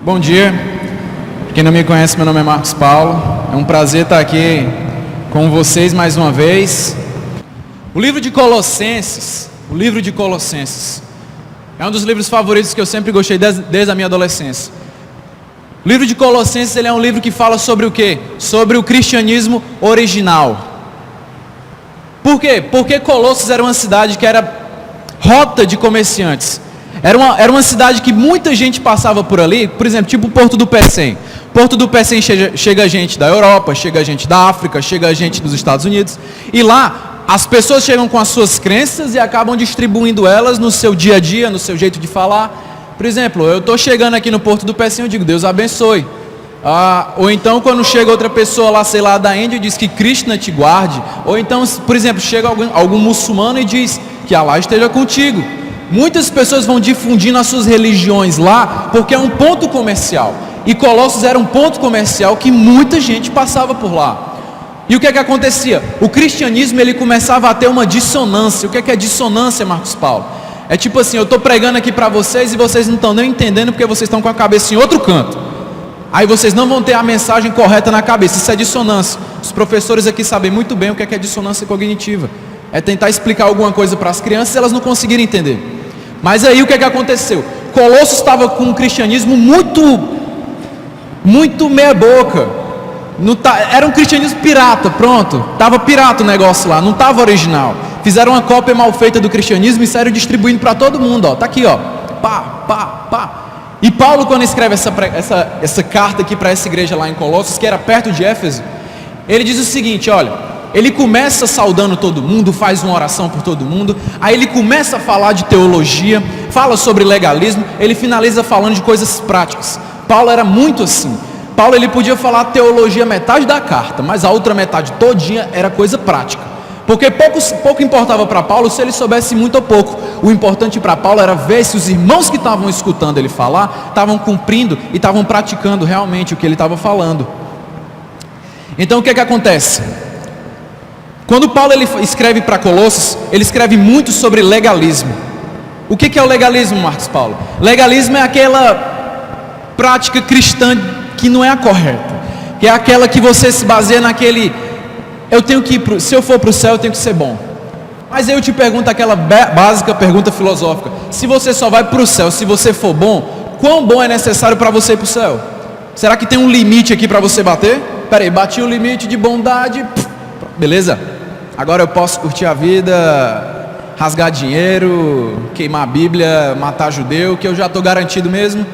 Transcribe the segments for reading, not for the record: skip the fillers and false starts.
Bom dia, quem não me conhece, meu nome é Marcos Paulo, é um prazer estar aqui com vocês mais uma vez. O livro de Colossenses, é um dos livros favoritos que eu sempre gostei desde a minha adolescência. O livro de Colossenses, ele é um livro que fala sobre o quê? Sobre o cristianismo original. Por quê? Porque Colossos era uma cidade que era rota de comerciantes. Era uma cidade que muita gente passava por ali, por exemplo, tipo o Porto do Pecém. Porto do Pecém chega gente da Europa, chega gente da África, chega gente dos Estados Unidos. E lá, as pessoas chegam com as suas crenças e acabam distribuindo elas no seu dia a dia, no seu jeito de falar. Por exemplo, eu estou chegando aqui no Porto do Pecém, eu digo, Deus abençoe. Ou então quando chega outra pessoa lá, sei lá, da Índia e diz que Krishna te guarde. Ou então, por exemplo, chega algum muçulmano e diz que Allah esteja contigo. Muitas pessoas vão difundindo as suas religiões lá, porque é um ponto comercial. E Colossos era um ponto comercial que muita gente passava por lá. E o que é que acontecia? O cristianismo, ele começava a ter uma dissonância. O que é dissonância, Marcos Paulo? É tipo assim, eu estou pregando aqui para vocês e vocês não estão nem entendendo porque vocês estão com a cabeça em outro canto. Aí vocês não vão ter a mensagem correta na cabeça. Isso é dissonância. Os professores aqui sabem muito bem o que é dissonância cognitiva. É tentar explicar alguma coisa para as crianças e elas não conseguirem entender. Mas aí o que é que aconteceu? Colossos estava com um cristianismo muito meia boca. Era um cristianismo pirata, pronto. Estava pirata o negócio lá, não estava original. Fizeram uma cópia mal feita do cristianismo e saíram distribuindo para todo mundo. Está aqui, ó. Pá. E Paulo, quando escreve essa carta aqui para essa igreja lá em Colossos, que era perto de Éfeso, ele diz o seguinte, olha... Ele começa saudando todo mundo, faz uma oração por todo mundo, aí ele começa a falar de teologia, fala sobre legalismo, ele finaliza falando de coisas práticas. Paulo era muito assim. Paulo, ele podia falar teologia metade da carta, mas a outra metade todinha era coisa prática. Porque pouco importava para Paulo se ele soubesse muito ou pouco. O importante para Paulo era ver se os irmãos que estavam escutando ele falar, estavam cumprindo e estavam praticando realmente o que ele estava falando. Então o que acontece? Quando Paulo ele escreve para Colossos, ele escreve muito sobre legalismo. O que é o legalismo, Marcos Paulo? Legalismo é aquela prática cristã que não é a correta, que é aquela que você se baseia naquele, se eu for para o céu eu tenho que ser bom. Mas aí eu te pergunto aquela básica pergunta filosófica, se você só vai para o céu se você for bom, quão bom é necessário para você ir para o céu? Será que tem um limite aqui para você bater? Peraí, bati o limite de bondade, beleza? Agora eu posso curtir a vida, rasgar dinheiro, queimar a Bíblia, matar judeu, que eu já estou garantido mesmo,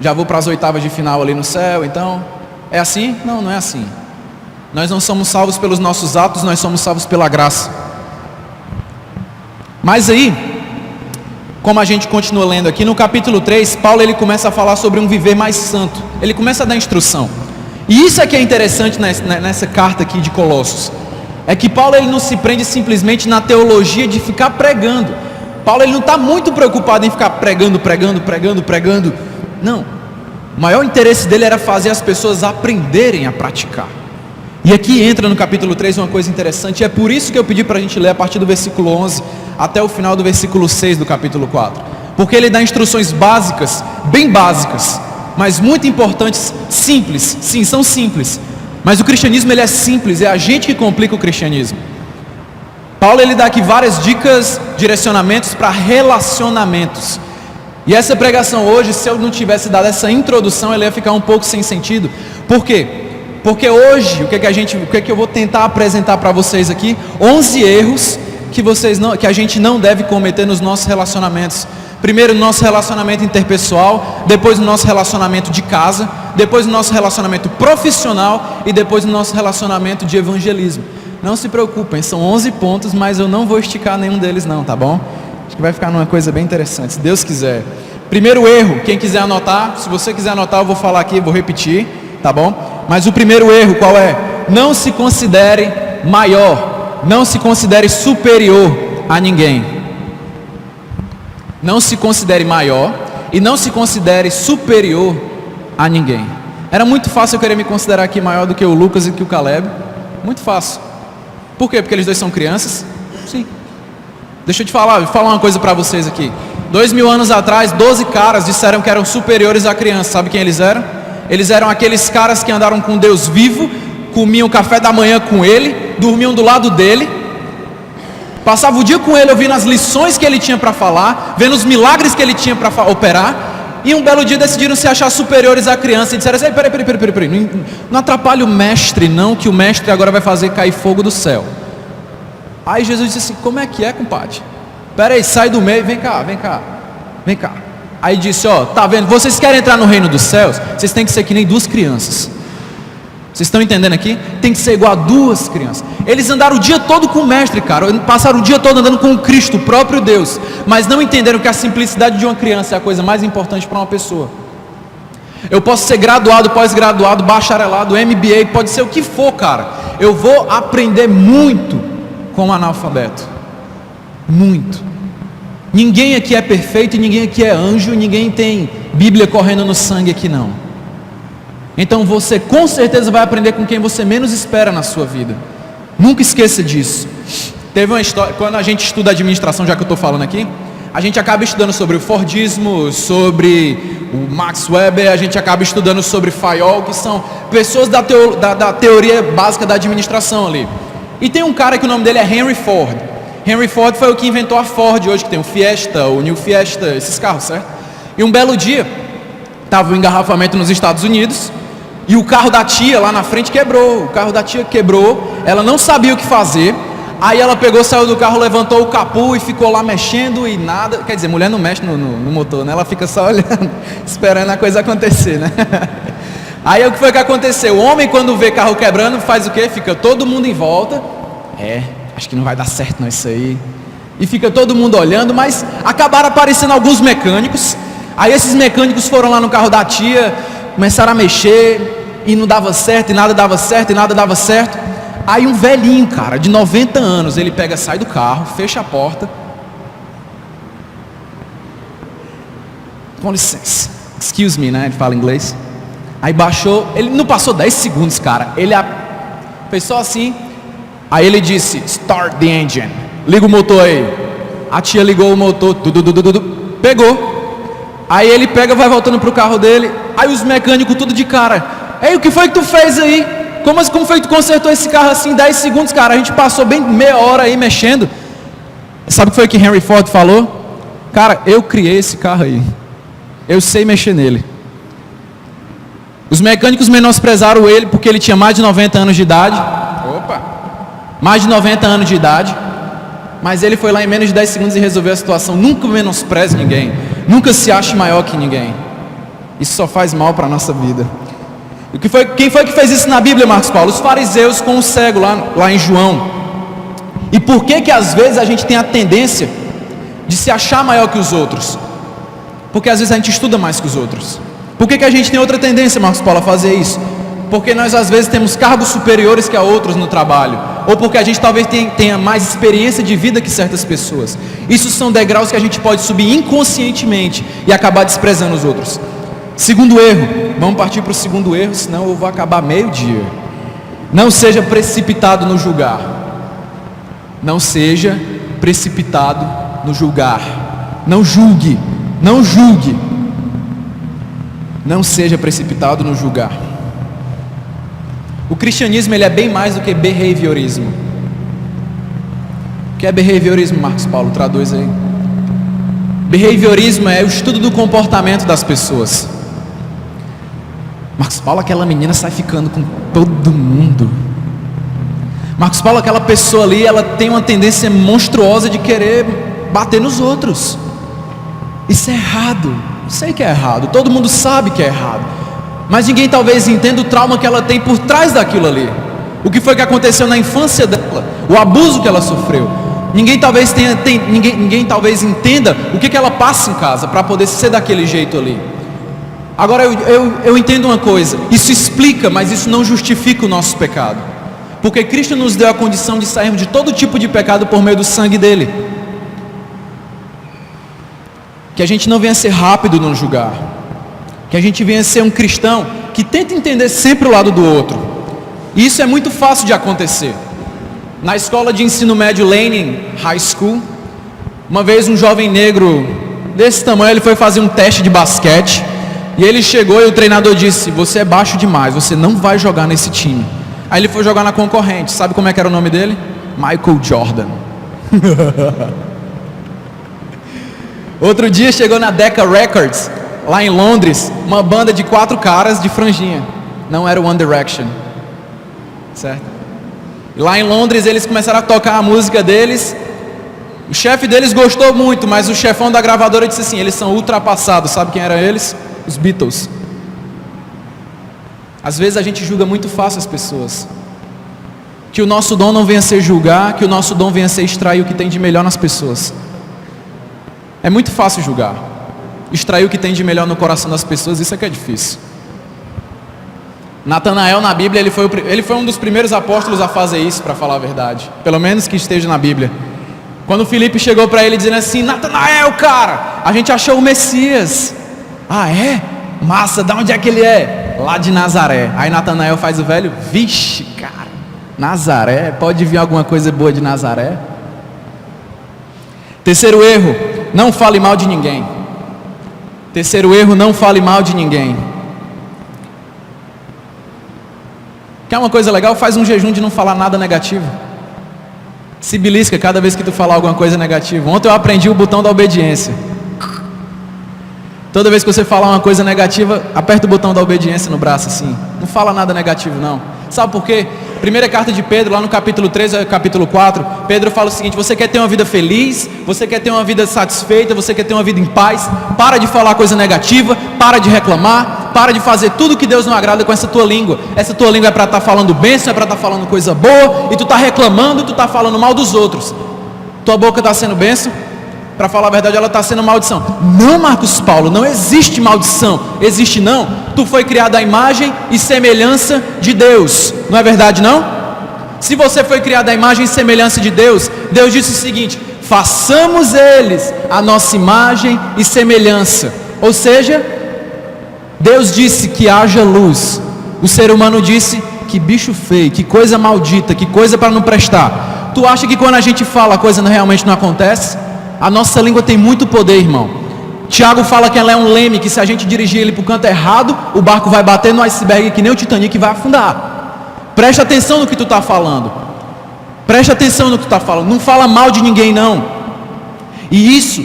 já vou para as oitavas de final ali no céu, então, é assim? Não, não é assim. Nós não somos salvos pelos nossos atos, nós somos salvos pela graça. Mas aí, como a gente continua lendo aqui, no capítulo 3, Paulo ele começa a falar sobre um viver mais santo, ele começa a dar instrução. E isso é que é interessante nessa carta aqui de Colossos. É que Paulo ele não se prende simplesmente na teologia de ficar pregando. Paulo ele não está muito preocupado em ficar pregando. Não. O maior interesse dele era fazer as pessoas aprenderem a praticar. E aqui entra no capítulo 3 uma coisa interessante. E é por isso que eu pedi para a gente ler a partir do versículo 11 até o final do versículo 6 do capítulo 4. Porque ele dá instruções básicas, bem básicas, mas muito importantes, simples. Sim, são simples. Mas o cristianismo ele é simples, é a gente que complica o cristianismo. Paulo ele dá aqui várias dicas, direcionamentos para relacionamentos. E essa pregação hoje, se eu não tivesse dado essa introdução, ela ia ficar um pouco sem sentido. Por quê? Porque hoje, o que eu vou tentar apresentar para vocês aqui? 11 erros que a gente não deve cometer nos nossos relacionamentos. Primeiro no nosso relacionamento interpessoal, depois no nosso relacionamento de casa, depois no nosso relacionamento profissional e depois no nosso relacionamento de evangelismo. Não se preocupem, são 11 pontos, mas eu não vou esticar nenhum deles não, tá bom? Acho que vai ficar numa coisa bem interessante, se Deus quiser. Primeiro erro, quem quiser anotar, se você quiser anotar eu vou falar aqui, vou repetir, tá bom? Mas o primeiro erro qual é? Não se considere maior, não se considere superior a ninguém. Não se considere maior e não se considere superior a ninguém. Era muito fácil eu querer me considerar aqui maior do que o Lucas e que o Caleb. Muito fácil. Por quê? Porque eles dois são crianças? Sim. Deixa eu te falar uma coisa para vocês aqui. 2000 anos atrás, 12 caras disseram que eram superiores à criança. Sabe quem eles eram? Eles eram aqueles caras que andaram com Deus vivo, comiam café da manhã com Ele, dormiam do lado dele, passavam o dia com Ele, ouvindo as lições que Ele tinha para falar, vendo os milagres que Ele tinha para operar, e um belo dia decidiram se achar superiores à criança, e disseram assim: peraí, não atrapalhe o mestre não, que o mestre agora vai fazer cair fogo do céu. Aí Jesus disse assim: como é que é, compadre? Peraí, sai do meio, vem cá. Aí disse: ó, tá vendo, vocês querem entrar no reino dos céus, vocês têm que ser que nem duas crianças. Vocês estão entendendo aqui? Tem que ser igual a duas crianças. Eles andaram o dia todo com o mestre, cara. Passaram o dia todo andando com o Cristo, o próprio Deus. Mas não entenderam que a simplicidade de uma criança é a coisa mais importante para uma pessoa. Eu posso ser graduado, pós-graduado, bacharelado, MBA, pode ser o que for, cara. Eu vou aprender muito com um analfabeto. Muito. Ninguém aqui é perfeito, ninguém aqui é anjo, ninguém tem Bíblia correndo no sangue aqui não. Então você com certeza vai aprender com quem você menos espera na sua vida. Nunca esqueça disso. Teve uma história, quando a gente estuda administração, já que eu estou falando aqui, a gente acaba estudando sobre o Fordismo, sobre o Max Weber, a gente acaba estudando sobre Fayol, que são pessoas da teoria básica da administração ali. E tem um cara que o nome dele é Henry Ford. Henry Ford foi o que inventou a Ford hoje, que tem o Fiesta, o New Fiesta, esses carros, certo? E um belo dia, estava um engarrafamento nos Estados Unidos, e o carro da tia lá na frente quebrou. O carro da tia quebrou, ela não sabia o que fazer. Aí ela pegou, saiu do carro, levantou o capô e ficou lá mexendo e nada. Quer dizer, mulher não mexe no motor, né? Ela fica só olhando, esperando a coisa acontecer, né? Aí o que foi que aconteceu? O homem, quando vê carro quebrando, faz o quê? Fica todo mundo em volta. Acho que não vai dar certo não isso aí. E fica todo mundo olhando, mas acabaram aparecendo alguns mecânicos. Aí esses mecânicos foram lá no carro da tia, começaram a mexer, e não dava certo, e nada dava certo, e nada dava certo. Aí um velhinho, cara, de 90 anos, ele pega, sai do carro, fecha a porta. Com licença, excuse me, né? Ele fala inglês. Aí baixou, ele não passou 10 segundos, cara. Ele fez só assim. Aí ele disse: start the engine. Liga o motor aí. A tia ligou o motor, pegou. Aí ele pega, vai voltando pro carro dele. Aí os mecânicos tudo de cara: ei, o que foi que tu fez aí? Como foi que tu consertou esse carro assim em 10 segundos, cara? A gente passou bem meia hora aí mexendo. Sabe o que foi que Henry Ford falou? Cara, eu criei esse carro aí. Eu sei mexer nele. Os mecânicos menosprezaram ele porque ele tinha mais de 90 anos de idade. Mais de 90 anos de idade. Mas ele foi lá em menos de 10 segundos e resolveu a situação. Nunca menospreze ninguém. Nunca se ache maior que ninguém. Isso só faz mal para a nossa vida. Quem foi que fez isso na Bíblia, Marcos Paulo? Os fariseus com o cego lá em João. E por que às vezes a gente tem a tendência de se achar maior que os outros? Porque às vezes a gente estuda mais que os outros. Por que a gente tem outra tendência, Marcos Paulo, a fazer isso? Porque nós às vezes temos cargos superiores que a outros no trabalho. Ou porque a gente talvez tenha mais experiência de vida que certas pessoas. Isso são degraus que a gente pode subir inconscientemente e acabar desprezando os outros. Segundo erro, vamos partir para o segundo erro, senão eu vou acabar meio-dia. Não seja precipitado no julgar. Não seja precipitado no julgar. Não julgue. Não julgue. Não seja precipitado no julgar. O cristianismo ele é bem mais do que behaviorismo. O que é behaviorismo, Marcos Paulo? Traduz aí. Behaviorismo é o estudo do comportamento das pessoas. Marcos Paulo, aquela menina sai ficando com todo mundo. Marcos Paulo, aquela pessoa ali, ela tem uma tendência monstruosa de querer bater nos outros. Isso é errado. Eu sei que é errado, todo mundo sabe que é errado. Mas ninguém talvez entenda o trauma que ela tem por trás daquilo ali. O que foi que aconteceu na infância dela, o abuso que ela sofreu. Ninguém talvez entenda o que ela passa em casa para poder ser daquele jeito ali. Agora eu entendo uma coisa, isso explica, mas isso não justifica o nosso pecado. Porque Cristo nos deu a condição de sairmos de todo tipo de pecado por meio do sangue dele. Que a gente não venha ser rápido no julgar. Que a gente venha ser um cristão que tenta entender sempre o lado do outro. E isso é muito fácil de acontecer. Na escola de ensino médio Lenin High School, uma vez um jovem negro desse tamanho, ele foi fazer um teste de basquete. E ele chegou e o treinador disse: você é baixo demais, você não vai jogar nesse time. Aí ele foi jogar na concorrente. Sabe como é que era o nome dele? Michael Jordan. Outro dia chegou na Decca Records, lá em Londres, uma banda de 4 caras de franjinha. Não era One Direction, certo? E lá em Londres eles começaram a tocar a música deles. O chefe deles gostou muito, mas o chefão da gravadora disse assim: eles são ultrapassados. Sabe quem eram eles? Os Beatles. Às vezes a gente julga muito fácil as pessoas. Que o nosso dom não venha ser julgar, que o nosso dom venha ser extrair o que tem de melhor nas pessoas. É muito fácil julgar. Extrair o que tem de melhor no coração das pessoas, isso é que é difícil. Natanael na Bíblia, ele foi um dos primeiros apóstolos a fazer isso, para falar a verdade. Pelo menos que esteja na Bíblia. Quando Filipe chegou para ele dizendo assim: Natanael, cara, a gente achou o Messias. Ah, é? Massa, de onde é que ele é? Lá de Nazaré. Aí Natanael faz o velho: vixe, cara, Nazaré, pode vir alguma coisa boa de Nazaré? Terceiro erro: não fale mal de ninguém. Terceiro erro: não fale mal de ninguém. Quer uma coisa legal? Faz um jejum de não falar nada negativo. Se belisca cada vez que tu falar alguma coisa negativa. Ontem eu aprendi o botão da obediência. Toda vez que você falar uma coisa negativa, aperta o botão da obediência no braço assim. Não fala nada negativo não. Sabe por quê? Primeira carta de Pedro, lá no capítulo 3, capítulo 4, Pedro fala o seguinte: você quer ter uma vida feliz, você quer ter uma vida satisfeita, você quer ter uma vida em paz, para de falar coisa negativa, para de reclamar, para de fazer tudo que Deus não agrada com essa tua língua. Essa tua língua é para estar falando bênção, é para estar falando coisa boa, e tu está reclamando, tu está falando mal dos outros. Tua boca está sendo bênção? Para falar a verdade, ela está sendo maldição. Não, Marcos Paulo, não existe maldição. Existe não. Tu foi criado à imagem e semelhança de Deus. Não é verdade não? Se você foi criado à imagem e semelhança de Deus, Deus disse o seguinte: façamos eles a nossa imagem e semelhança. Ou seja, Deus disse que haja luz. O ser humano disse: que bicho feio, que coisa maldita, que coisa para não prestar. Tu acha que quando a gente fala a coisa realmente não acontece? A nossa língua tem muito poder, irmão. Tiago fala que ela é um leme, que se a gente dirigir ele para o canto errado, o barco vai bater no iceberg que nem o Titanic e vai afundar. Presta atenção no que tu está falando. Presta atenção no que tu está falando. Não fala mal de ninguém não. E isso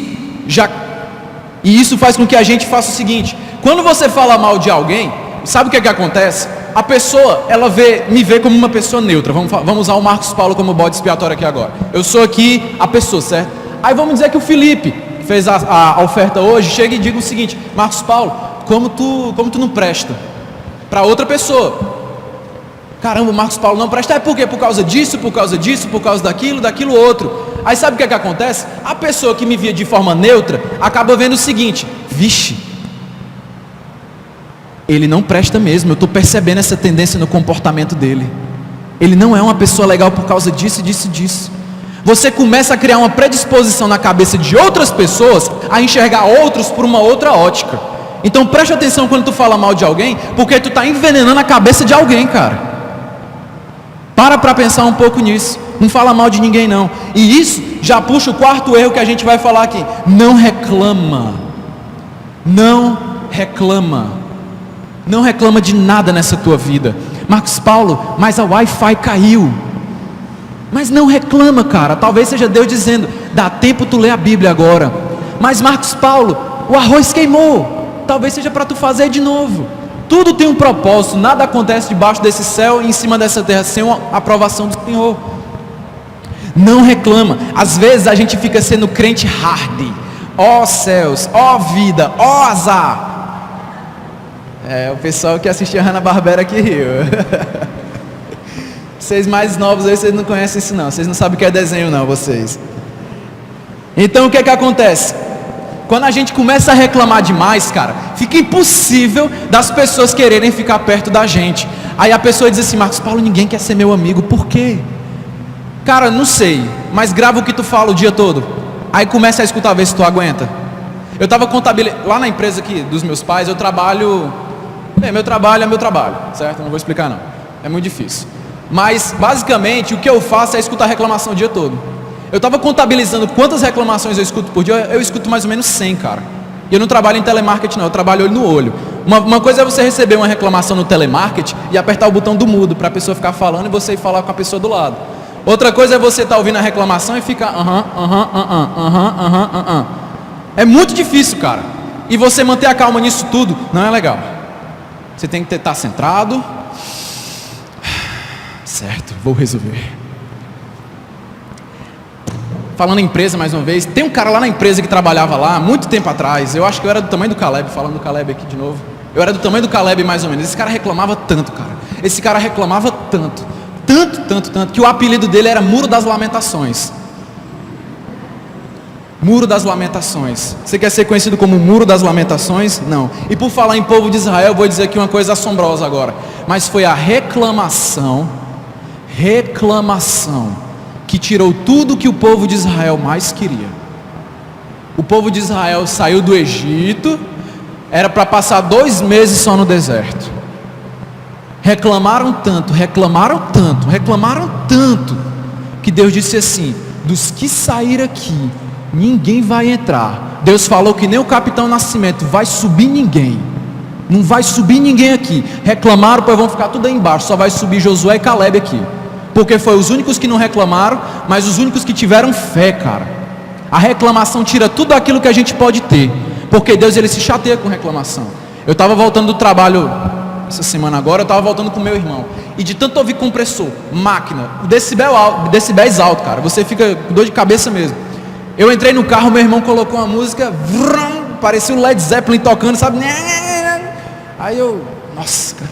faz com que a gente faça o seguinte: quando você fala mal de alguém, sabe o que acontece? A pessoa, ela me vê como uma pessoa neutra. Vamos usar o Marcos Paulo como bode expiatório aqui agora. Eu sou aqui a pessoa, certo? Aí vamos dizer que o Felipe, que fez a oferta hoje, chega e diga o seguinte: Marcos Paulo, como tu não presta? Para outra pessoa. Caramba, o Marcos Paulo não presta. É por quê? Por causa disso, por causa disso, por causa daquilo outro. Aí sabe o que acontece? A pessoa que me via de forma neutra acaba vendo o seguinte: vixe, ele não presta mesmo. Eu estou percebendo essa tendência no comportamento dele. Ele não é uma pessoa legal por causa disso, disso, disso. Você começa a criar uma predisposição na cabeça de outras pessoas a enxergar outros por uma outra ótica. Então preste atenção quando tu fala mal de alguém, porque tu está envenenando a cabeça de alguém, cara. Para pensar um pouco nisso. Não fala mal de ninguém não. E isso já puxa o quarto erro que a gente vai falar aqui: não reclama. Não reclama. Não reclama de nada nessa tua vida. Marcos Paulo, mas a Wi-Fi caiu. Mas não reclama, cara. Talvez seja Deus dizendo: dá tempo tu ler a Bíblia agora. Mas Marcos Paulo, o arroz queimou. Talvez seja para tu fazer de novo. Tudo tem um propósito. Nada acontece debaixo desse céu e em cima dessa terra sem a aprovação do Senhor. Não reclama. Às vezes a gente fica sendo crente hard. Ó céus, ó vida, ó azar. O pessoal que assistia Hanna-Barbera aqui riu. Vocês mais novos aí, vocês não conhecem isso não. Vocês não sabem o que é desenho não, vocês. Então o que acontece? Quando a gente começa a reclamar demais, cara, fica impossível das pessoas quererem ficar perto da gente. Aí a pessoa diz assim: Marcos Paulo, ninguém quer ser meu amigo. Por quê? Cara, não sei, mas grava o que tu fala o dia todo. Aí começa a escutar, ver se tu aguenta. Eu estava contabilizando, lá na empresa aqui dos meus pais, eu trabalho... meu trabalho é meu trabalho, certo? Não vou explicar não, é muito difícil. Mas basicamente o que eu faço é escutar reclamação o dia todo. Eu estava contabilizando quantas reclamações eu escuto por dia. Eu escuto mais ou menos 100, cara. E eu não trabalho em telemarketing não, eu trabalho olho no olho. Uma coisa é você receber uma reclamação no telemarketing e apertar o botão do mudo para a pessoa ficar falando e você ir falar com a pessoa do lado. Outra coisa é você estar ouvindo a reclamação e ficar É muito difícil, cara. E você manter a calma nisso tudo não é legal. Você tem que estar centrado. Certo, vou resolver. Falando em empresa mais uma vez, tem um cara lá na empresa que trabalhava lá muito tempo atrás. Eu acho que eu era do tamanho do Caleb, falando do Caleb aqui de novo. Eu era do tamanho do Caleb mais ou menos. Esse cara reclamava tanto, cara. Esse cara reclamava tanto, que o apelido dele era Muro das Lamentações. Muro das Lamentações. Você quer ser conhecido como Muro das Lamentações? Não. E por falar em povo de Israel, eu vou dizer aqui uma coisa assombrosa agora. Mas foi a reclamação que tirou tudo que o povo de Israel mais queria. O povo de Israel saiu do Egito, era para passar 2 meses só no deserto. Reclamaram tanto, que Deus disse assim: dos que saíram aqui, ninguém vai entrar. Deus falou que nem o Capitão Nascimento, vai subir ninguém. Não vai subir ninguém aqui. Reclamaram, pois vão ficar tudo aí embaixo. Só vai subir Josué e Caleb aqui. Porque foi os únicos que não reclamaram, mas os únicos que tiveram fé, cara. A reclamação tira tudo aquilo que a gente pode ter. Porque Deus, ele se chateia com reclamação. Eu estava voltando do trabalho essa semana agora, eu estava voltando com meu irmão. E de tanto ouvir compressor, máquina, decibéis alto, cara. Você fica com dor de cabeça mesmo. Eu entrei no carro, meu irmão colocou uma música, parecia o Led Zeppelin tocando, sabe? Aí eu, nossa, cara.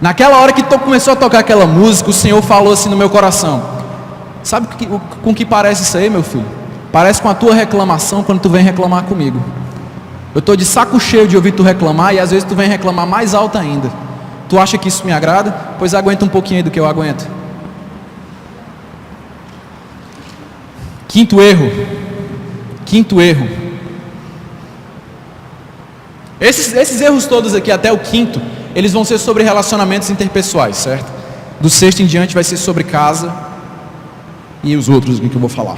Naquela hora que começou a tocar aquela música, o Senhor falou assim no meu coração: sabe com que parece isso aí, meu filho? Parece com a tua reclamação quando tu vem reclamar comigo. Eu estou de saco cheio de ouvir tu reclamar e às vezes tu vem reclamar mais alto ainda. Tu acha que isso me agrada? Pois aguenta um pouquinho aí do que eu aguento. Quinto erro. Esses erros todos aqui, até o quinto, eles vão ser sobre relacionamentos interpessoais, certo? Do sexto em diante vai ser sobre casa e os outros que eu vou falar.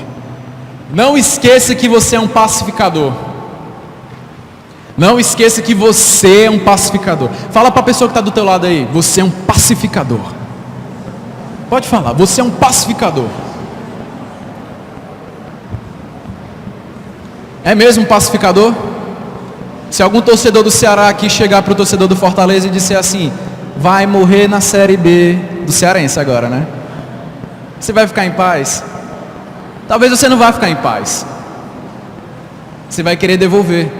Não esqueça que você é um pacificador. Não esqueça que você é um pacificador. Fala para a pessoa que está do teu lado aí: você é um pacificador. Pode falar, você é um pacificador. É mesmo um pacificador? Se algum torcedor do Ceará aqui chegar para o torcedor do Fortaleza e disser assim: vai morrer na Série B, do cearense agora, né? Você vai ficar em paz? Talvez você não vá ficar em paz. Você vai querer devolver.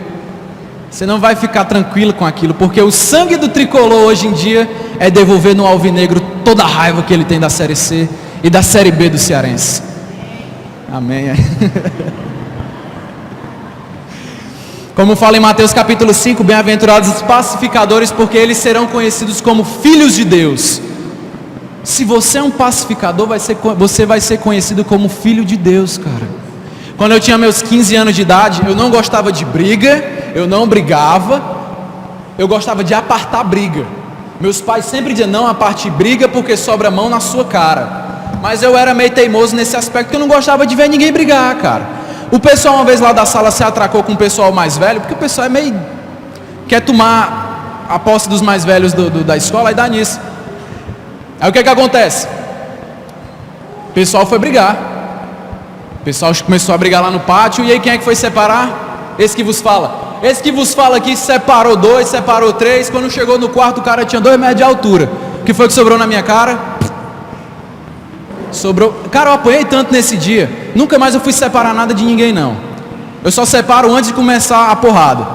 Você não vai ficar tranquilo com aquilo, porque o sangue do tricolor hoje em dia é devolver no alvinegro toda a raiva que ele tem da Série C e da Série B do cearense. Amém. Como fala em Mateus capítulo 5, bem-aventurados os pacificadores, porque eles serão conhecidos como filhos de Deus. Se você é um pacificador, você vai ser conhecido como filho de Deus, cara. Quando eu tinha meus 15 anos de idade, eu não gostava de briga, eu não brigava, eu gostava de apartar briga. Meus pais sempre diziam: não aparte briga porque sobra mão na sua cara. Mas eu era meio teimoso nesse aspecto, que eu não gostava de ver ninguém brigar, cara. O pessoal uma vez lá da sala se atracou com o pessoal mais velho, porque o pessoal é meio... quer tomar a posse dos mais velhos da escola e dá nisso. Aí o que acontece? O pessoal foi brigar. O pessoal começou a brigar lá no pátio. E aí quem é que foi separar? Esse que vos fala. Esse que vos fala aqui separou 2, separou 3. Quando chegou no quarto, o cara tinha 2 metros de altura. O que foi que sobrou na minha cara? Sobrou. Cara, eu apanhei tanto nesse dia. Nunca mais eu fui separar nada de ninguém, não. Eu só separo antes de começar a porrada.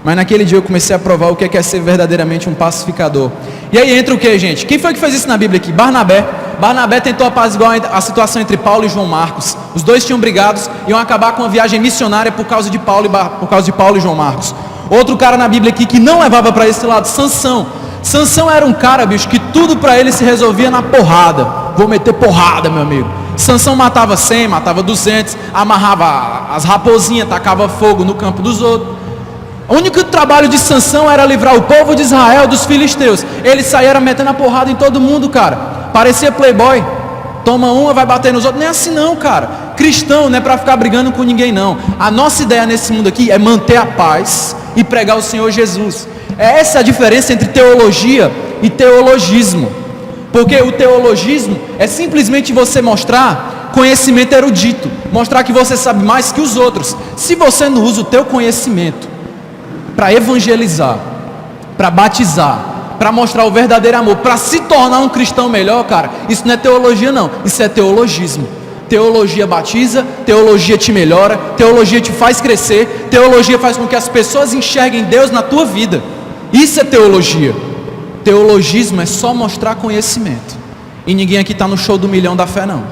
Mas naquele dia eu comecei a provar o que é ser verdadeiramente um pacificador. E aí entra o que, gente? Quem foi que fez isso na Bíblia aqui? Barnabé. Barnabé tentou apaziguar a situação entre Paulo e João Marcos. Os dois tinham brigados, iam acabar com a viagem missionária por causa de Paulo e João Marcos. Outro cara na Bíblia aqui que não levava para esse lado, Sansão. Sansão era um cara, bicho, que tudo para ele se resolvia na porrada. Vou meter porrada, meu amigo. Sansão matava 100, matava 200, amarrava as raposinhas, tacava fogo no campo dos outros. O único trabalho de Sansão era livrar o povo de Israel dos filisteus. Ele saía metendo a porrada em todo mundo, cara. Parecia playboy. Toma uma, vai bater nos outros. Nem é assim não, cara. Cristão não é para ficar brigando com ninguém não. A nossa ideia nesse mundo aqui é manter a paz e pregar o Senhor Jesus. Essa é a diferença entre teologia e teologismo. Porque o teologismo é simplesmente você mostrar conhecimento erudito, mostrar que você sabe mais que os outros. Se você não usa o teu conhecimento para evangelizar, para batizar, para mostrar o verdadeiro amor, para se tornar um cristão melhor, cara, isso não é teologia não, isso é teologismo. Teologia batiza, teologia te melhora, teologia te faz crescer, teologia faz com que as pessoas enxerguem Deus na tua vida. Isso é teologia. Teologismo é só mostrar conhecimento. E ninguém aqui está no show do milhão da fé não.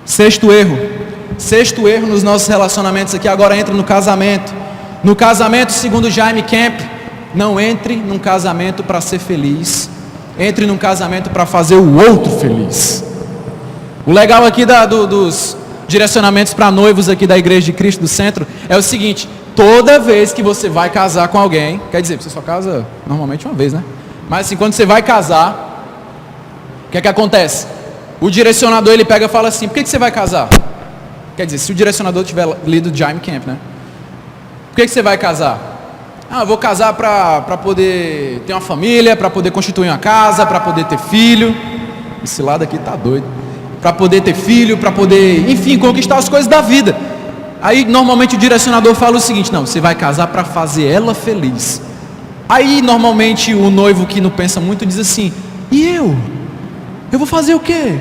Sexto erro nos nossos relacionamentos aqui, agora entra no casamento. No casamento, segundo Jaime Camp, não entre num casamento para ser feliz, entre num casamento para fazer o outro feliz. O legal aqui dos direcionamentos para noivos aqui da Igreja de Cristo do Centro é o seguinte: toda vez que você vai casar com alguém, quer dizer, você só casa normalmente uma vez, né? Mas assim, quando você vai casar, o que é que acontece? O direcionador ele pega e fala assim: por que você vai casar? Quer dizer, se o direcionador tiver lido Jaime Camp, né? Por que você vai casar? Eu vou casar para poder ter uma família, para poder constituir uma casa, para poder ter filho. Esse lado aqui tá doido. Para poder ter filho, para poder, enfim, conquistar as coisas da vida. Aí normalmente o direcionador fala o seguinte: não, você vai casar para fazer ela feliz. Aí normalmente o noivo que não pensa muito diz assim: e eu? Eu vou fazer o quê?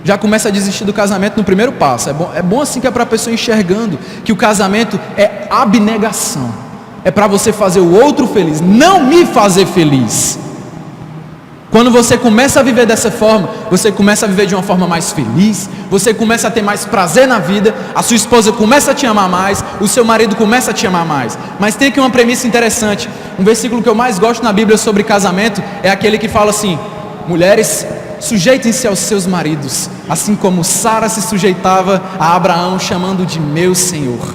Já começa a desistir do casamento no primeiro passo. É bom assim, que é para a pessoa enxergando que o casamento é abnegação. É para você fazer o outro feliz, não me fazer feliz. Quando você começa a viver dessa forma, você começa a viver de uma forma mais feliz, você começa a ter mais prazer na vida, a sua esposa começa a te amar mais, o seu marido começa a te amar mais. Mas tem aqui uma premissa interessante. Um versículo que eu mais gosto na Bíblia sobre casamento é aquele que fala assim: mulheres, sujeitem-se aos seus maridos, assim como Sara se sujeitava a Abraão, chamando de meu Senhor.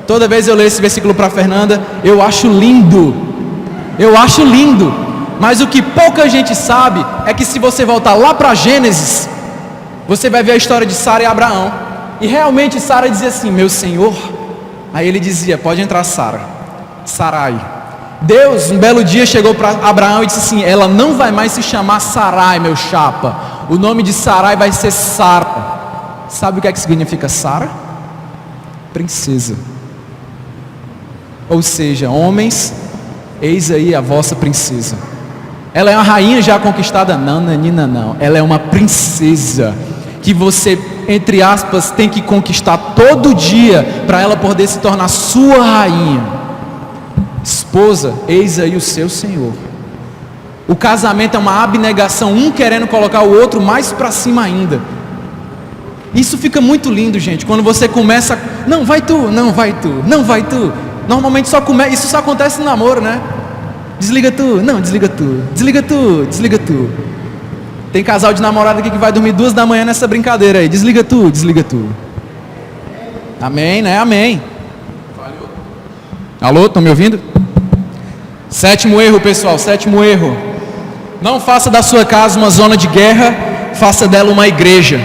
Toda vez eu leio esse versículo para a Fernanda, eu acho lindo. Mas o que pouca gente sabe é que se você voltar lá para Gênesis, você vai ver a história de Sara e Abraão. E realmente Sara dizia assim: meu Senhor. Aí ele dizia: pode entrar, Sara, Sarai. Deus um belo dia chegou para Abraão e disse assim: ela não vai mais se chamar Sarai, meu chapa. O nome de Sarai vai ser Sara. Sabe o que é que significa Sara? Princesa. Ou seja, homens, eis aí a vossa princesa. Ela é uma rainha já conquistada? Não, Nanina, não. Ela é uma princesa que você, entre aspas, tem que conquistar todo dia para ela poder se tornar sua rainha. Esposa, eis aí o seu Senhor. O casamento é uma abnegação, um querendo colocar o outro mais para cima ainda. Isso fica muito lindo, gente, quando você começa: não, vai tu, não, vai tu, não, vai tu. Normalmente isso só acontece no namoro, né? Desliga tu, não, desliga tu, desliga tu, desliga tu. Tem casal de namorado aqui que vai dormir 2 da manhã nessa brincadeira aí: desliga tu, desliga tu. Amém, né? Amém. Alô, estão me ouvindo? Sétimo erro, pessoal, sétimo erro: não faça da sua casa uma zona de guerra, faça dela uma igreja.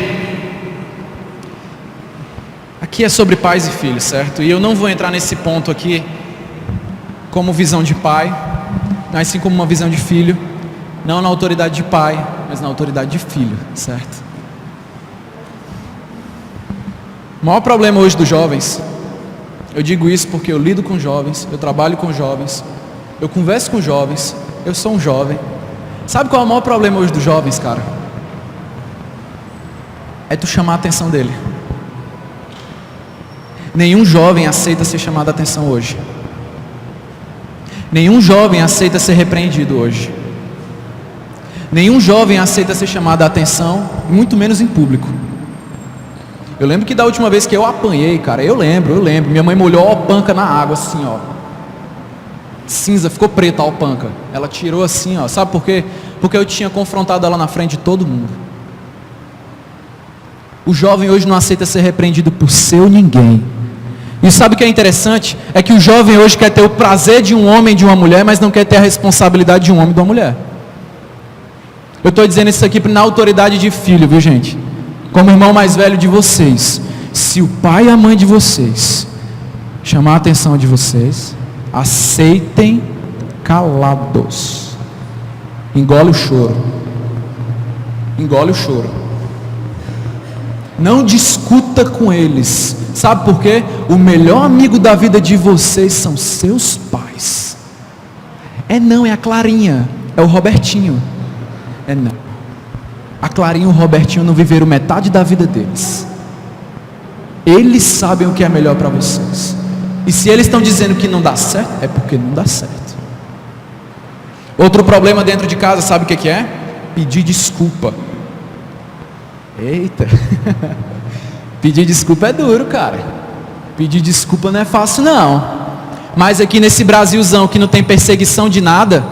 Aqui é sobre pais e filhos, certo? E eu não vou entrar nesse ponto aqui como visão de pai, mas sim como uma visão de filho, não na autoridade de pai, mas na autoridade de filho, certo? O maior problema hoje dos jovens, eu digo isso porque eu lido com jovens, eu trabalho com jovens, eu converso com jovens, eu sou um jovem. Sabe qual é o maior problema hoje dos jovens, cara? É tu chamar a atenção dele. Nenhum jovem aceita ser chamado a atenção hoje. Nenhum jovem aceita ser repreendido hoje. Nenhum jovem aceita ser chamado a atenção, muito menos em público. Eu lembro que da última vez que eu apanhei, cara, eu lembro. Minha mãe molhou a alpanca na água assim, ó. Cinza, ficou preta a alpanca. Ela tirou assim, ó. Sabe por quê? Porque eu tinha confrontado ela na frente de todo mundo. O jovem hoje não aceita ser repreendido por seu ninguém. E sabe o que é interessante? É que o jovem hoje quer ter o prazer de um homem e de uma mulher, mas não quer ter a responsabilidade de um homem e de uma mulher. Eu estou dizendo isso aqui na autoridade de filho, viu, gente? Como irmão mais velho de vocês. Se o pai e a mãe de vocês chamar a atenção de vocês, aceitem calados. Engole o choro. Engole o choro. Não discuta com eles. Sabe por quê? O melhor amigo da vida de vocês são seus pais. Não, é a Clarinha, é o Robertinho. Não. A Clarinha e o Robertinho não viveram metade da vida deles. Eles sabem o que é melhor para vocês. E se eles estão dizendo que não dá certo, é porque não dá certo. Outro problema dentro de casa, sabe o que é? Pedir desculpa. Eita. Pedir desculpa é duro, cara. Pedir desculpa não é fácil, não. Mas aqui nesse Brasilzão que não tem perseguição de nada,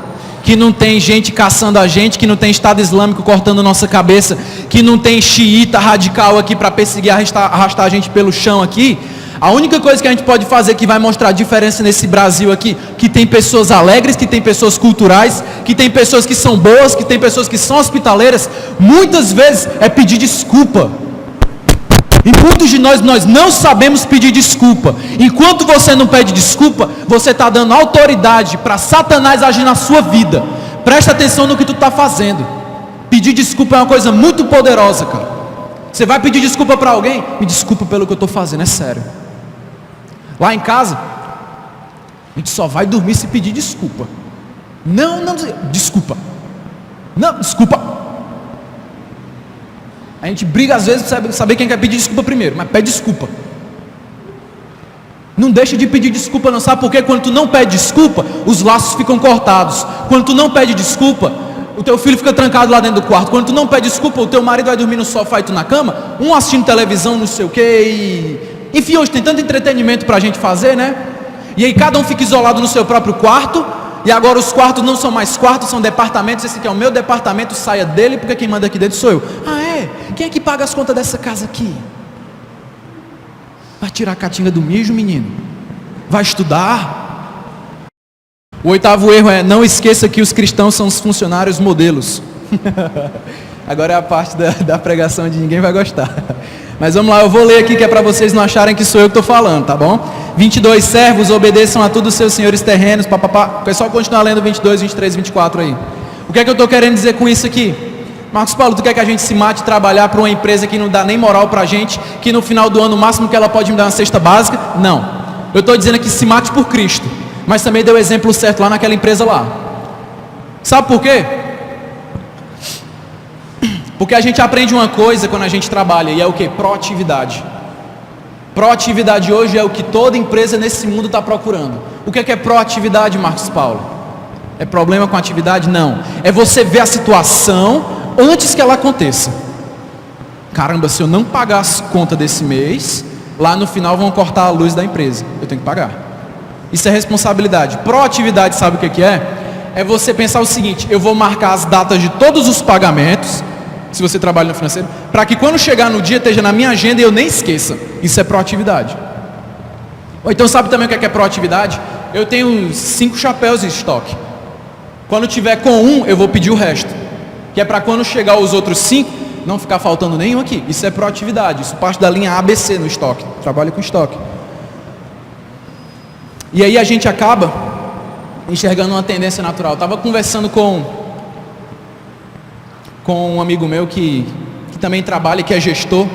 que não tem gente caçando a gente, que não tem Estado Islâmico cortando nossa cabeça, que não tem xiita radical aqui para perseguir, arrastar a gente pelo chão aqui, a única coisa que a gente pode fazer que vai mostrar a diferença nesse Brasil aqui, que tem pessoas alegres, que tem pessoas culturais, que tem pessoas que são boas, que tem pessoas que são hospitaleiras, muitas vezes é pedir desculpa. E muitos de nós não sabemos pedir desculpa. Enquanto você não pede desculpa, você está dando autoridade para Satanás agir na sua vida. Presta atenção no que tu está fazendo. Pedir desculpa é uma coisa muito poderosa, cara. Você vai pedir desculpa para alguém? Me desculpa pelo que eu estou fazendo, é sério. Lá em casa, a gente só vai dormir se pedir desculpa. Não, desculpa. Não, desculpa. A gente briga às vezes para saber quem quer pedir desculpa primeiro, mas pede desculpa. Não deixa de pedir desculpa, não. Sabe por quê? Quando tu não pede desculpa, os laços ficam cortados. Quando tu não pede desculpa, o teu filho fica trancado lá dentro do quarto. Quando tu não pede desculpa, o teu marido vai dormir no sofá e tu na cama, um assistindo televisão, não sei o quê. Enfim, hoje tem tanto entretenimento pra gente fazer, né? E aí cada um fica isolado no seu próprio quarto. E agora os quartos não são mais quartos, são departamentos. Esse aqui é o meu departamento, saia dele, porque quem manda aqui dentro sou eu. Ah, é? Quem é que paga as contas dessa casa aqui? Vai tirar a catinga do mijo, menino? Vai estudar? O 8º erro é: não esqueça que os cristãos são os funcionários modelos. Agora é a parte da pregação de ninguém vai gostar. Mas vamos lá, eu vou ler aqui que é para vocês não acharem que sou eu que estou falando, tá bom? 22, servos, obedeçam a todos os seus senhores terrenos, papapá. O pessoal continua lendo 22, 23, 24 aí. O que é que eu estou querendo dizer com isso aqui? Marcos Paulo, tu quer que a gente se mate e trabalhar para uma empresa que não dá nem moral para a gente, que no final do ano o máximo que ela pode me dar é uma cesta básica? Não. Eu estou dizendo que se mate por Cristo. Mas também deu o exemplo certo lá naquela empresa lá. Sabe por quê? Porque a gente aprende uma coisa quando a gente trabalha, e é o que? Proatividade. Proatividade hoje é o que toda empresa nesse mundo está procurando. O que é proatividade, Marcos Paulo? É problema com atividade? Não. É você ver a situação antes que ela aconteça. Caramba, se eu não pagar as contas desse mês, lá no final vão cortar a luz da empresa. Eu tenho que pagar. Isso é responsabilidade. Proatividade, sabe o que é? É você pensar o seguinte: eu vou marcar as datas de todos os pagamentos, se você trabalha no financeiro, para que quando chegar no dia esteja na minha agenda e eu nem esqueça. Isso é proatividade. Ou então sabe também o que é proatividade? Eu tenho 5 chapéus em estoque. Quando tiver com um, eu vou pedir o resto, que é para quando chegar os outros 5, não ficar faltando nenhum aqui. Isso é proatividade. Isso parte da linha ABC no estoque. Trabalho com estoque. E aí a gente acaba enxergando uma tendência natural. Eu estava conversando com um amigo meu que também trabalha, que é gestor.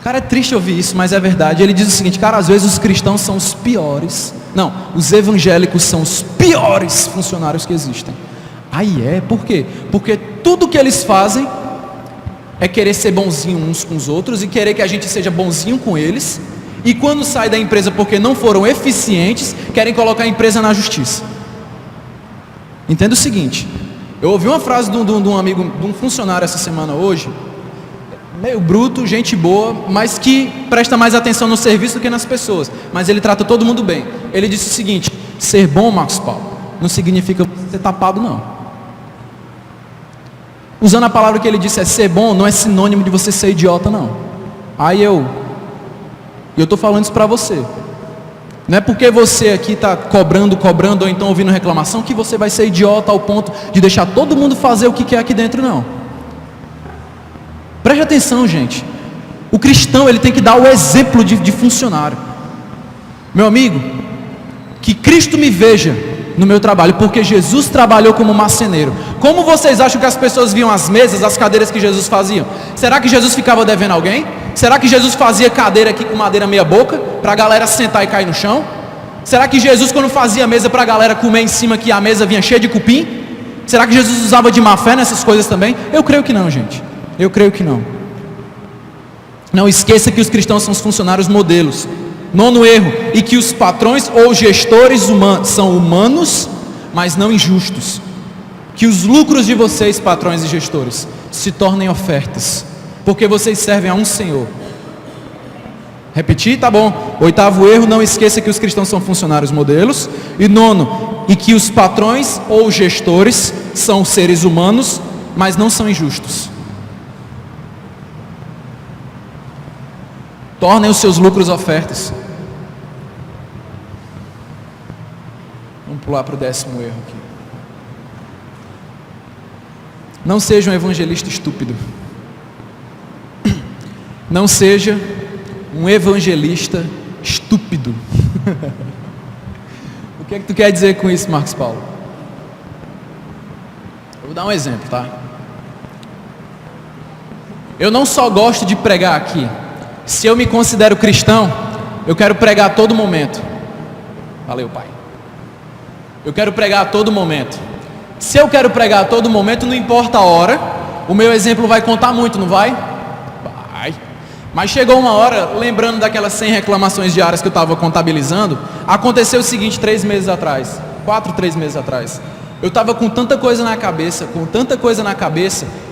Cara, é triste ouvir isso, mas é verdade. Ele diz o seguinte: cara, às vezes os cristãos são os piores. Não, os evangélicos são os piores funcionários que existem. Aí por quê? Porque tudo que eles fazem é querer ser bonzinho uns com os outros e querer que a gente seja bonzinho com eles. E quando sai da empresa porque não foram eficientes, querem colocar a empresa na justiça. Entenda o seguinte: eu ouvi uma frase de um amigo, de um funcionário essa semana hoje, meio bruto, gente boa, mas que presta mais atenção no serviço do que nas pessoas, mas ele trata todo mundo bem. Ele disse o seguinte: ser bom, Marcos Paulo, não significa ser tapado, não. Usando a palavra que ele disse, ser bom não é sinônimo de você ser idiota, não. Aí eu estou falando isso para você. Não é porque você aqui está cobrando, ou então ouvindo reclamação, que você vai ser idiota ao ponto de deixar todo mundo fazer o que quer aqui dentro, não. Preste atenção, gente. O cristão, ele tem que dar o exemplo de funcionário. Meu amigo, que Cristo me veja no meu trabalho, porque Jesus trabalhou como marceneiro. Como vocês acham que as pessoas viam as mesas, as cadeiras que Jesus fazia? Será que Jesus ficava devendo alguém? Será que Jesus fazia cadeira aqui com madeira meia boca, para a galera sentar e cair no chão? Será que Jesus, quando fazia mesa para a galera comer em cima, que a mesa vinha cheia de cupim? Será que Jesus usava de má fé nessas coisas também? Eu creio que não, gente. Eu creio que não. Não esqueça que os cristãos são os funcionários modelos. Nono erro, e que os patrões ou gestores são humanos, mas não injustos. Que os lucros de vocês, patrões e gestores, se tornem ofertas, porque vocês servem a um Senhor. Repetir? Tá bom. Oitavo erro, não esqueça que os cristãos são funcionários modelos. E nono, e que os patrões ou gestores são seres humanos, mas não são injustos. Tornem os seus lucros ofertas. Vamos pular para o 10º erro aqui. Não seja um evangelista estúpido. Não seja um evangelista estúpido. O que é que tu quer dizer com isso, Marcos Paulo? Eu vou dar um exemplo, tá? Eu não só gosto de pregar aqui. Se eu me considero cristão, eu quero pregar a todo momento. Valeu, pai. Eu quero pregar a todo momento. Se eu quero pregar a todo momento, não importa a hora, o meu exemplo vai contar muito, não vai? Vai. Mas chegou uma hora, lembrando daquelas 100 reclamações diárias que eu estava contabilizando, aconteceu o seguinte, 3 meses atrás, 3 meses atrás. Eu estava com tanta coisa na cabeça,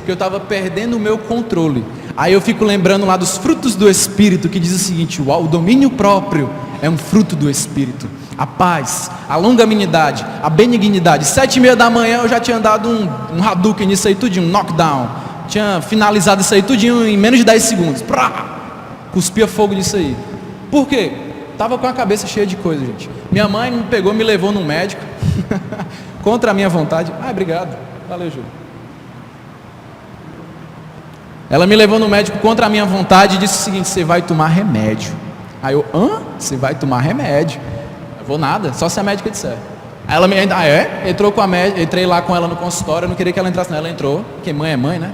que eu estava perdendo o meu controle. Aí eu fico lembrando lá dos frutos do Espírito, que diz o seguinte: uau, o domínio próprio é um fruto do Espírito. A paz, a longanimidade, a benignidade. 7h30 da manhã eu já tinha dado um Hadouken nisso aí tudinho, um knockdown. Tinha finalizado isso aí tudinho em menos de 10 segundos. Cuspia fogo nisso aí. Por quê? Tava com a cabeça cheia de coisa, gente. Minha mãe me pegou, me levou num médico contra a minha vontade. Obrigado. Valeu, Júlio. Ela me levou no médico contra a minha vontade e disse o seguinte: você vai tomar remédio. Aí eu, você vai tomar remédio? Eu vou nada, só se a médica disser. Aí ela me ainda, entrou com a médica, entrei lá com ela no consultório, eu não queria que ela entrasse, não. Ela entrou, porque mãe é mãe, né?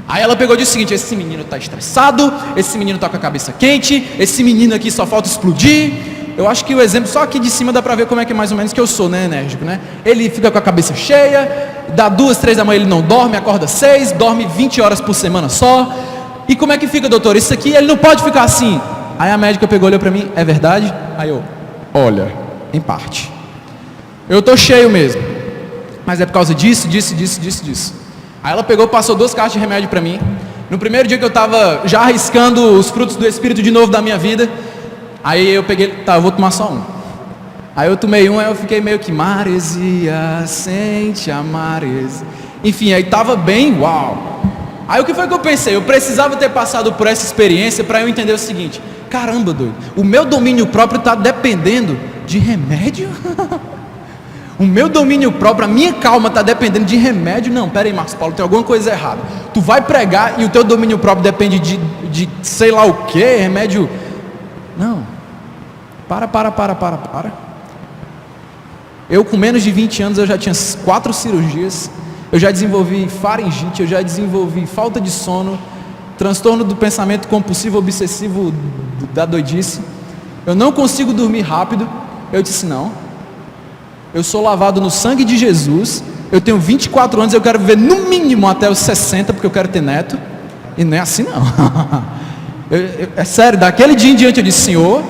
Aí ela pegou e disse o seguinte: esse menino está estressado, esse menino está com a cabeça quente, esse menino aqui só falta explodir. Eu acho que o exemplo, só aqui de cima dá pra ver como é que mais ou menos que eu sou, né, enérgico, né? Ele fica com a cabeça cheia, dá 2, 3 da manhã ele não dorme, acorda 6, dorme 20 horas por semana só. E como é que fica, doutor? Isso aqui, ele não pode ficar assim. Aí a médica pegou, olhou pra mim: é verdade? Aí eu, olha, em parte. Eu tô cheio mesmo, mas é por causa disso. Aí ela pegou, passou 2 caixas de remédio pra mim. No primeiro dia que eu tava já arriscando os frutos do Espírito de novo da minha vida, aí eu peguei, tá, eu vou tomar só um. Aí eu tomei um, aí eu fiquei meio que maresia, sente a maresia. Enfim, aí tava bem, uau. Aí o que foi que eu pensei? Eu precisava ter passado por essa experiência para eu entender o seguinte: caramba, doido, o meu domínio próprio está dependendo de remédio? O meu domínio próprio, a minha calma está dependendo de remédio? Não, pera aí, Marcos Paulo, tem alguma coisa errada. Tu vai pregar e o teu domínio próprio depende de sei lá o que, remédio? Não. Para. Eu com menos de 20 anos, eu já tinha 4 cirurgias, eu já desenvolvi faringite, eu já desenvolvi falta de sono, transtorno do pensamento compulsivo obsessivo da doidice, eu não consigo dormir rápido. Eu disse: não, eu sou lavado no sangue de Jesus, eu tenho 24 anos, eu quero viver no mínimo até os 60, porque eu quero ter neto. E não é assim não. É sério, daquele dia em diante eu disse: Senhor,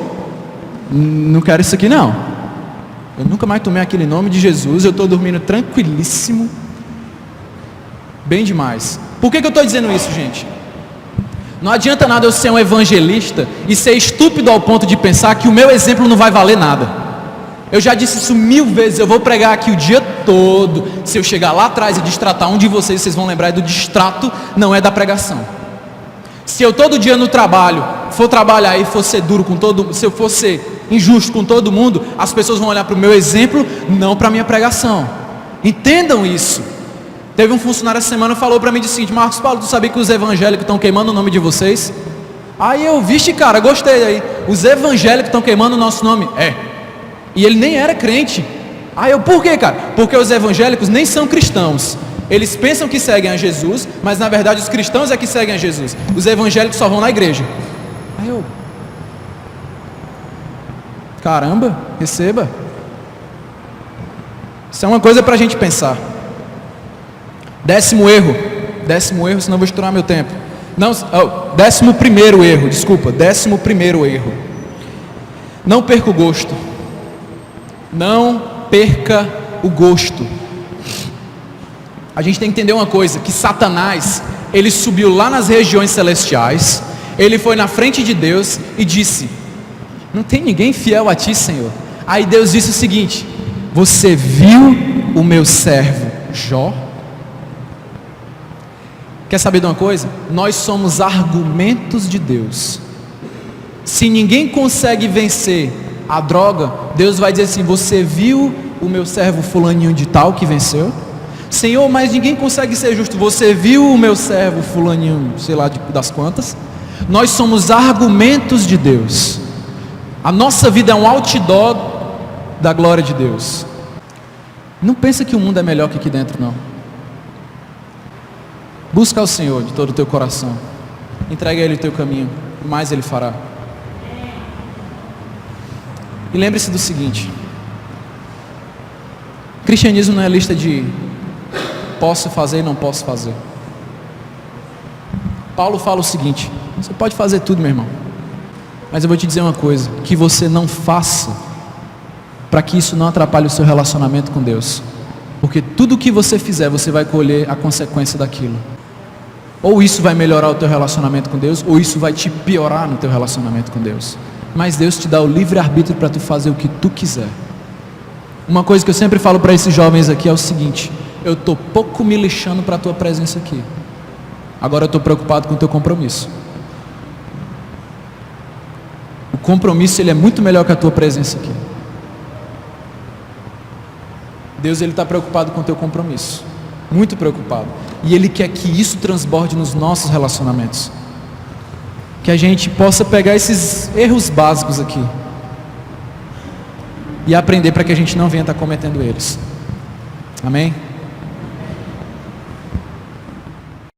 não quero isso aqui não. Eu nunca mais tomei aquele nome de Jesus, eu estou dormindo tranquilíssimo, bem demais. Por que eu estou dizendo isso, gente? Não adianta nada eu ser um evangelista e ser estúpido ao ponto de pensar que o meu exemplo não vai valer nada. Eu já disse isso 1000 vezes, eu vou pregar aqui o dia todo. Se eu chegar lá atrás e distratar um de vocês, vocês vão lembrar do distrato, não é da pregação. Se eu todo dia no trabalho for trabalhar e for ser duro com todo, se eu for ser injusto com todo mundo, as pessoas vão olhar para o meu exemplo, não para a minha pregação. Entendam isso. Teve um funcionário essa semana que falou para mim o seguinte: Marcos Paulo, tu sabia que os evangélicos estão queimando o nome de vocês? Aí eu, vixe cara, gostei aí. Os evangélicos estão queimando o nosso nome. E ele nem era crente. Aí eu, por quê, cara? Porque os evangélicos nem são cristãos. Eles pensam que seguem a Jesus, mas na verdade os cristãos é que seguem a Jesus. Os evangélicos só vão na igreja. Aí eu, caramba, receba. Isso é uma coisa para a gente pensar. Décimo erro, senão eu vou estourar meu tempo. Não, 11º erro, desculpa, 11º erro. Não perca o gosto. Não perca o gosto. A gente tem que entender uma coisa, que Satanás, ele subiu lá nas regiões celestiais, ele foi na frente de Deus e disse: não tem ninguém fiel a ti, Senhor. Aí Deus disse o seguinte: você viu o meu servo Jó? Quer saber de uma coisa? Nós somos argumentos de Deus. Se ninguém consegue vencer a droga, Deus vai dizer assim: você viu o meu servo fulaninho de tal que venceu? Senhor, mas ninguém consegue ser justo. Você viu o meu servo fulaninho, sei lá das quantas? Nós somos argumentos de Deus. A nossa vida é um outdoor da glória de Deus. Não pensa que o mundo é melhor que aqui dentro, não. Busca ao Senhor de todo o teu coração. Entrega a Ele o teu caminho, mais Ele fará. E lembre-se do seguinte: cristianismo não é lista de posso fazer e não posso fazer. Paulo fala o seguinte: você pode fazer tudo, meu irmão, mas eu vou te dizer uma coisa, que você não faça para que isso não atrapalhe o seu relacionamento com Deus, porque tudo que você fizer, você vai colher a consequência daquilo. Ou isso vai melhorar o teu relacionamento com Deus, ou isso vai te piorar no teu relacionamento com Deus. Mas Deus te dá o livre-arbítrio para tu fazer o que tu quiser. Uma coisa que eu sempre falo para esses jovens aqui é o seguinte: eu estou pouco me lixando para a tua presença aqui, agora eu estou preocupado com o teu compromisso. O compromisso, ele é muito melhor que a tua presença aqui. Deus, ele está preocupado com o teu compromisso, muito preocupado, e Ele quer que isso transborde nos nossos relacionamentos, que a gente possa pegar esses erros básicos aqui e aprender para que a gente não venha estar cometendo eles. Amém?